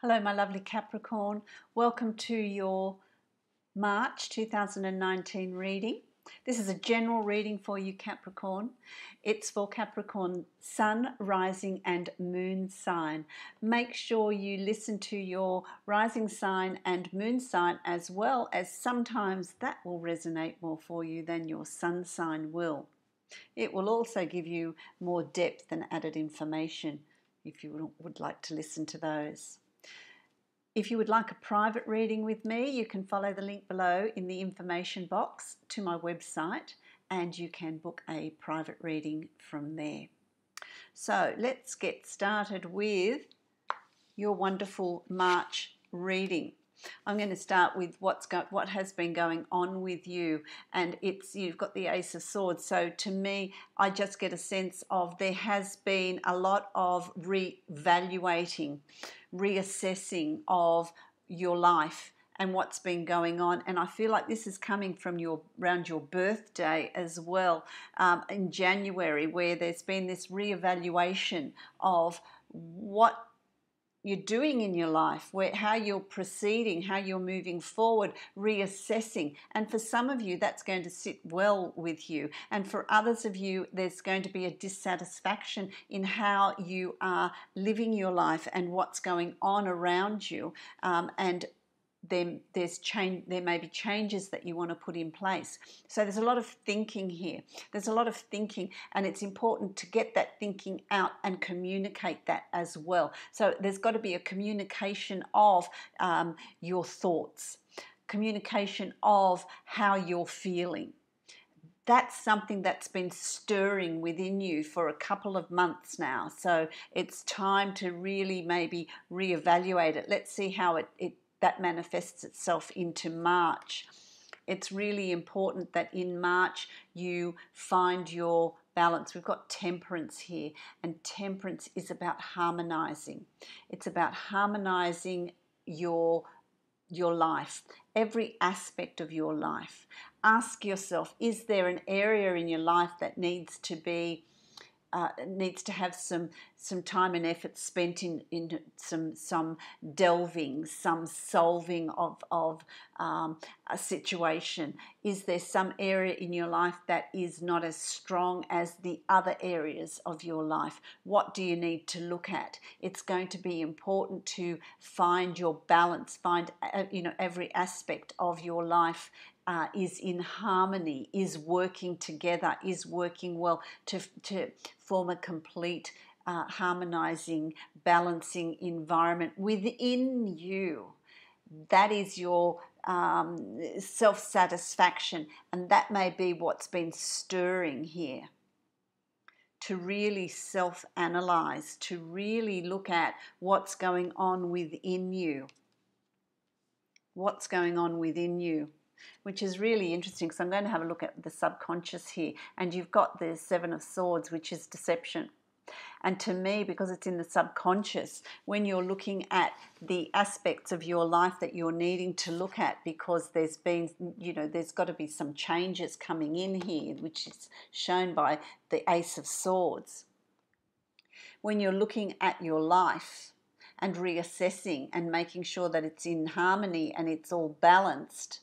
Hello, my lovely Capricorn. Welcome to your March 2019 reading. This is a general reading for you, Capricorn. It's for Capricorn Sun, Rising and Moon sign. Make sure you listen to your rising sign and moon sign, as well as sometimes that will resonate more for you than your sun sign will. It will also give you more depth and added information if you would like to listen to those. If you would like a private reading with me, you can follow the link below in the information box to my website, and you can book a private reading from there. So let's get started with your wonderful March reading. I'm going to start with what has been going on with you, and you've got the Ace of Swords. So to me, I just get a sense of there has been a lot of reevaluating, reassessing of your life and what's been going on, and I feel like this is coming from around your birthday as well, in January, where there's been this reevaluation of what you're doing in your life, how you're proceeding, how you're moving forward, reassessing. And for some of you, that's going to sit well with you. And for others of you, there's going to be a dissatisfaction in how you are living your life and what's going on around you. And then there may be changes that you want to put in place. So there's a lot of thinking here. There's a lot of thinking, and it's important to get that thinking out and communicate that as well. So there's got to be a communication of your thoughts, communication of how you're feeling. That's something that's been stirring within you for a couple of months now. So it's time to really maybe reevaluate it. Let's see how that manifests itself into March. It's really important that in March you find your balance. We've got Temperance here, and Temperance is about harmonizing. It's about harmonizing your life, every aspect of your life. Ask yourself, is there an area in your life that needs to have some time and effort spent in some delving, some solving of a situation? Is there some area in your life that is not as strong as the other areas of your life? What do you need to look at? It's going to be important to find your balance, find every aspect of your life is in harmony, is working together, is working well to form a complete harmonizing, balancing environment within you. That is your self-satisfaction, and that may be what's been stirring here. To really self-analyze, to really look at what's going on within you. What's going on within you, which is really interesting, because I'm going to have a look at the subconscious here, and you've got the Seven of Swords, which is deception. And to me, because it's in the subconscious, when you're looking at the aspects of your life that you're needing to look at, because there's got to be some changes coming in here, which is shown by the Ace of Swords. When you're looking at your life and reassessing and making sure that it's in harmony and it's all balanced,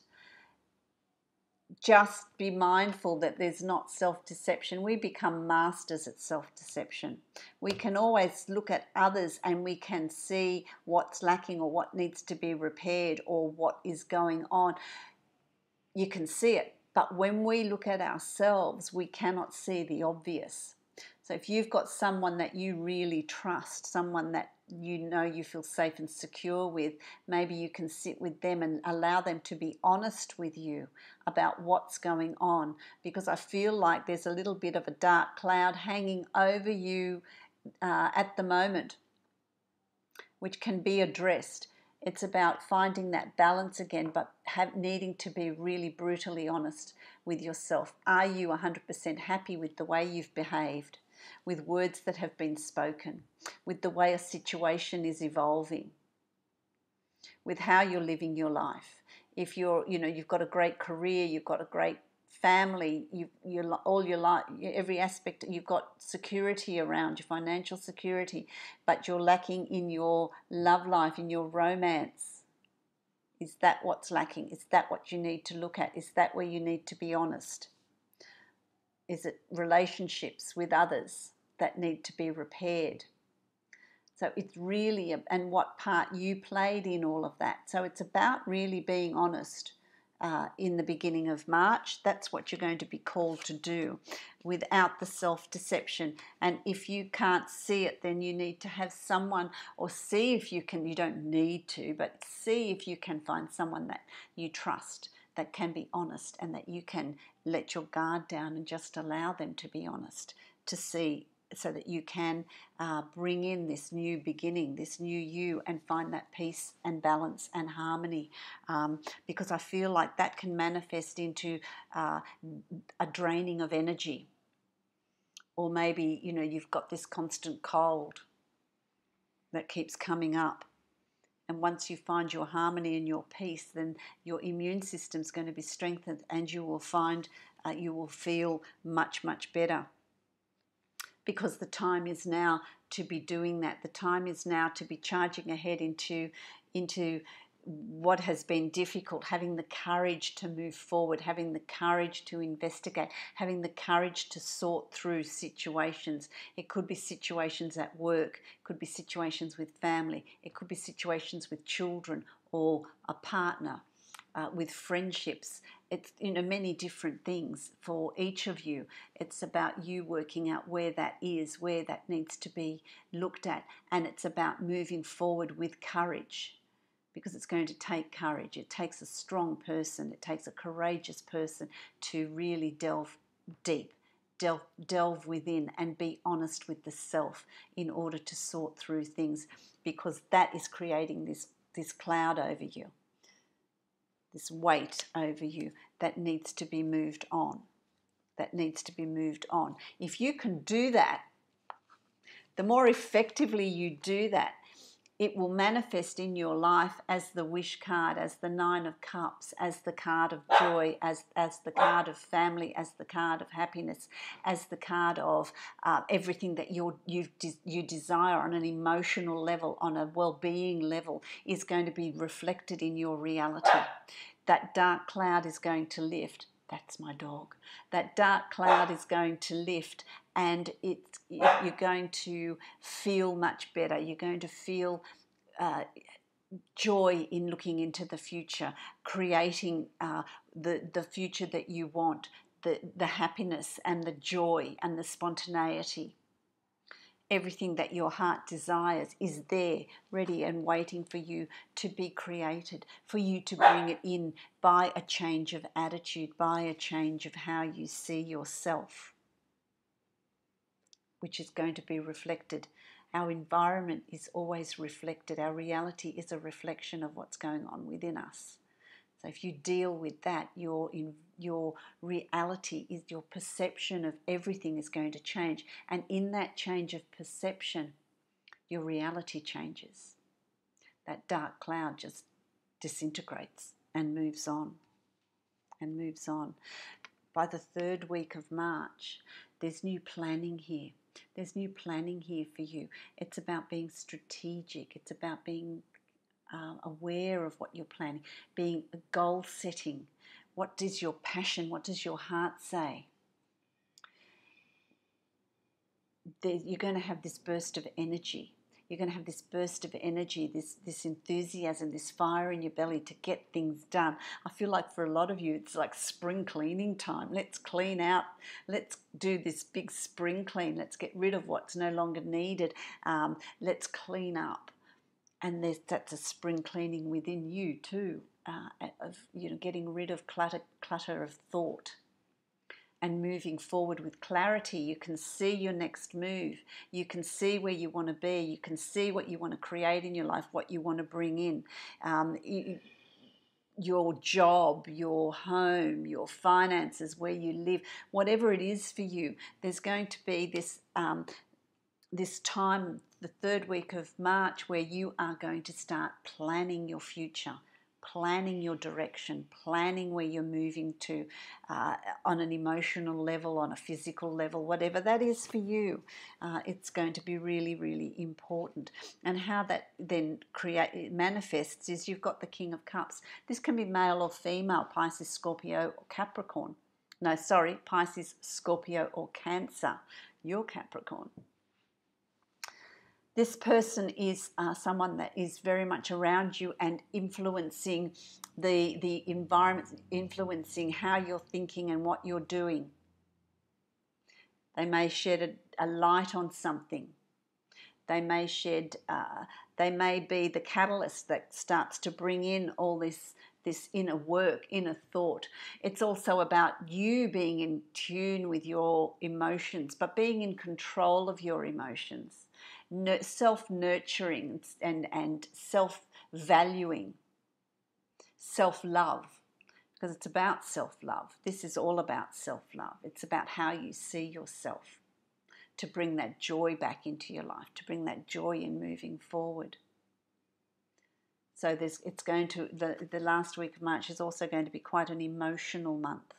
just be mindful that there's not self-deception. We become masters at self-deception. We can always look at others and we can see what's lacking or what needs to be repaired or what is going on. You can see it, but when we look at ourselves, we cannot see the obvious. So if you've got someone that you really trust, someone that you feel safe and secure with, maybe you can sit with them and allow them to be honest with you about what's going on, because I feel like there's a little bit of a dark cloud hanging over you at the moment, which can be addressed. It's about finding that balance again, but needing to be really brutally honest with yourself. Are you 100% happy with the way you've behaved, with words that have been spoken, with the way a situation is evolving, with how you're living your life? If you've got a great career, you've got a great family, all your life, every aspect, you've got security around, your financial security, but you're lacking in your love life, in your romance. Is that what's lacking? Is that what you need to look at? Is that where you need to be honest? Is it relationships with others that need to be repaired? So it's really, and what part you played in all of that. So it's about really being honest in the beginning of March. That's what you're going to be called to do without the self-deception. And if you can't see it, then you need to have someone, or see if you can, you don't need to, but see if you can find someone that you trust, that can be honest, and that you can let your guard down and just allow them to be honest, to see, so that you can bring in this new beginning, this new you, and find that peace and balance and harmony, because I feel like that can manifest into a draining of energy. Or maybe, you've got this constant cold that keeps coming up. And once you find your harmony and your peace, then your immune system's going to be strengthened, and you will find, you will feel much, much better. Because the time is now to be doing that. The time is now to be charging ahead into what has been difficult, having the courage to move forward, having the courage to investigate, having the courage to sort through situations. It could be situations at work, it could be situations with family, it could be situations with children or a partner, with friendships. It's many different things for each of you. It's about you working out where that is, where that needs to be looked at, and it's about moving forward with courage, because it's going to take courage. It takes a strong person, it takes a courageous person to really delve deep, delve within and be honest with the self in order to sort through things, because that is creating this cloud over you, this weight over you that needs to be moved on, If you can do that, the more effectively you do that, it will manifest in your life as the wish card, as the 9 of Cups, as the card of joy, as the card of family, as the card of happiness, as the card of everything that you desire on an emotional level, on a well-being level, is going to be reflected in your reality. That dark cloud is going to lift. That's my dog. That dark cloud is going to lift, and you're going to feel much better. You're going to feel joy in looking into the future, creating the future that you want, the happiness and the joy and the spontaneity. Everything that your heart desires is there, ready and waiting for you to be created, for you to bring it in by a change of attitude, by a change of how you see yourself, which is going to be reflected. Our environment is always reflected. Our reality is a reflection of what's going on within us. So if you deal with that, your reality is, your perception of everything is going to change. And in that change of perception, your reality changes. That dark cloud just disintegrates and moves on and moves on. By the 3rd week of March, there's new planning here. There's new planning here for you. It's about being strategic. It's about being aware of what you're planning, being goal setting. What is your passion? What does your heart say? You're going to have this burst of energy. You're going to have this burst of energy, this enthusiasm, this fire in your belly to get things done. I feel like for a lot of you, it's like spring cleaning time. Let's clean out. Let's do this big spring clean. Let's get rid of what's no longer needed. Let's clean up. And that's a spring cleaning within you too, of getting rid of clutter of thought and moving forward with clarity. You can see your next move. You can see where you want to be. You can see what you want to create in your life, what you want to bring in. Your job, your home, your finances, where you live, whatever it is for you, there's going to be this time, the 3rd week of March, where you are going to start planning your future, planning your direction, planning where you're moving to on an emotional level, on a physical level, whatever that is for you. It's going to be really, really important. And how that then manifests is you've got the King of Cups. This can be male or female, Pisces, Scorpio, or Capricorn. No, sorry, Pisces, Scorpio, or Cancer. You're Capricorn. This person is someone that is very much around you and influencing the environment, influencing how you're thinking and what you're doing. They may shed a light on something. They may they may be the catalyst that starts to bring in all this inner work, inner thought. It's also about you being in tune with your emotions, but being in control of your emotions. Self-nurturing and self-valuing, self-love, because it's about self-love. This is all about self-love. It's about how you see yourself, to bring that joy back into your life, to bring that joy in moving forward. So it's going to, the last week of March is also going to be quite an emotional month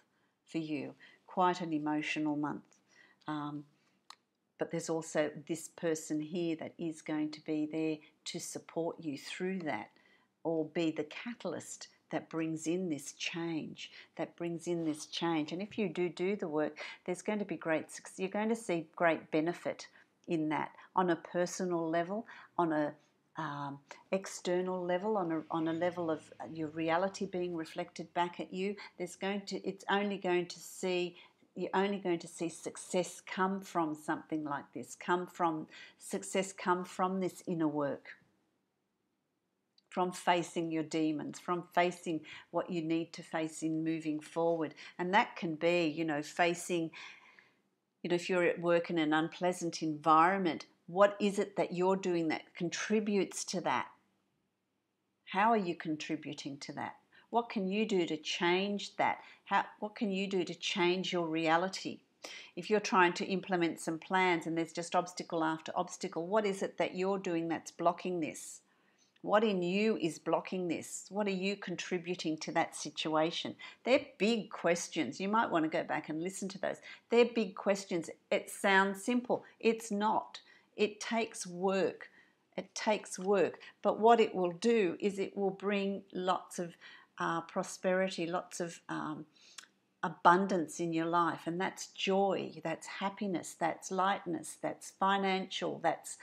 for you, quite an emotional month. But there's also this person here that is going to be there to support you through that, or be the catalyst that brings in this change, And if you do the work, there's going to be you're going to see great benefit in that on a personal level, on a external level, on a level of your reality being reflected back at you. You're only going to see success come from something like this, come from this inner work, from facing your demons, from facing what you need to face in moving forward. And that can be, facing, if you're at work in an unpleasant environment, what is it that you're doing that contributes to that? How are you contributing to that? What can you do to change that? What can you do to change your reality? If you're trying to implement some plans and there's just obstacle after obstacle, what is it that you're doing that's blocking this? What in you is blocking this? What are you contributing to that situation? They're big questions. You might want to go back and listen to those. They're big questions. It sounds simple. It's not. It takes work. But what it will do is it will bring lots of prosperity, lots of abundance in your life, and that's joy, that's happiness, that's lightness, that's financial, that's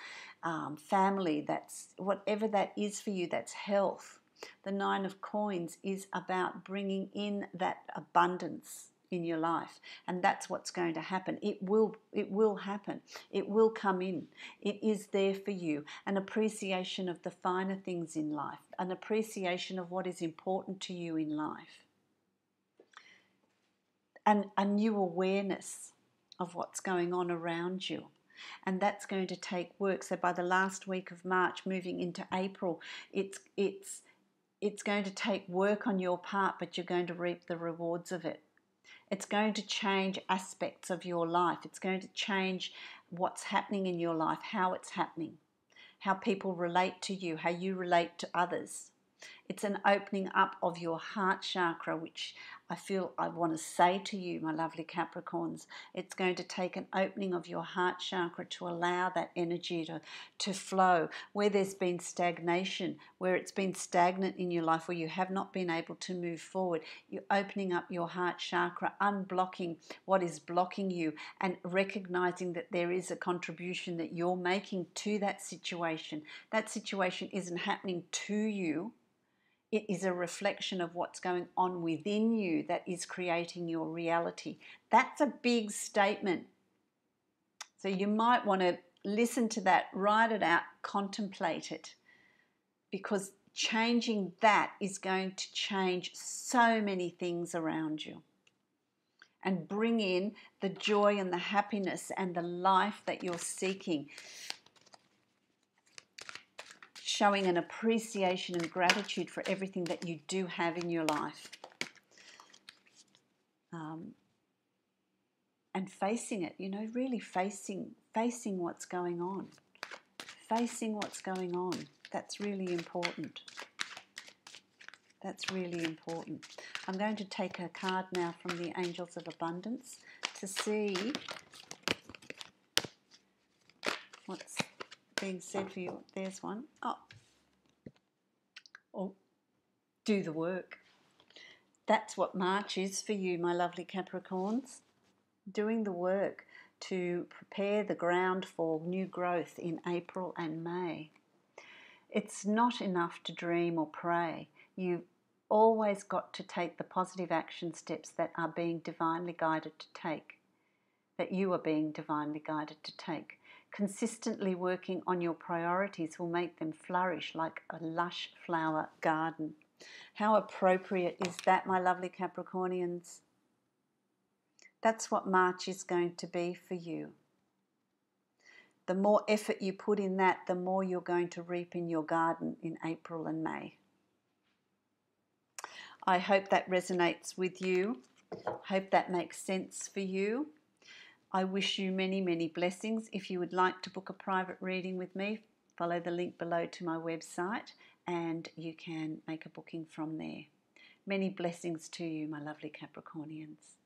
family, that's whatever that is for you, that's health. The Nine of Coins is about bringing in that abundance in your life, and that's what's going to happen. It will happen. It will come in. It is there for you. An appreciation of the finer things in life, an appreciation of what is important to you in life, and a new awareness of what's going on around you. And that's going to take work. So by the last week of March, moving into April, it's going to take work on your part, but you're going to reap the rewards of it. It's going to change aspects of your life. It's going to change what's happening in your life, how it's happening, how people relate to you, how you relate to others. It's an opening up of your heart chakra, which I feel I want to say to you, my lovely Capricorns. It's going to take an opening of your heart chakra to allow that energy to flow. Where there's been stagnation, where it's been stagnant in your life, where you have not been able to move forward, you're opening up your heart chakra, unblocking what is blocking you, and recognizing that there is a contribution that you're making to that situation. That situation isn't happening to you. It is a reflection of what's going on within you that is creating your reality. That's a big statement. So you might want to listen to that, write it out, contemplate it, because changing that is going to change so many things around you and bring in the joy and the happiness and the life that you're seeking. Showing an appreciation and gratitude for everything that you do have in your life. And facing it, really facing what's going on. Facing what's going on. That's really important. That's really important. I'm going to take a card now from the Angels of Abundance to see what's being said for you. There's one. Oh, do the work. That's what March is for you, my lovely Capricorns. Doing the work to prepare the ground for new growth in April and May. It's not enough to dream or pray. You've always got to take the positive action steps that are being divinely guided to take, that you are being divinely guided to take. Consistently working on your priorities will make them flourish like a lush flower garden. How appropriate is that, my lovely Capricornians? That's what March is going to be for you. The more effort you put in that, the more you're going to reap in your garden in April and May. I hope that resonates with you. Hope that makes sense for you. I wish you many, many blessings. If you would like to book a private reading with me, follow the link below to my website and you can make a booking from there. Many blessings to you, my lovely Capricornians.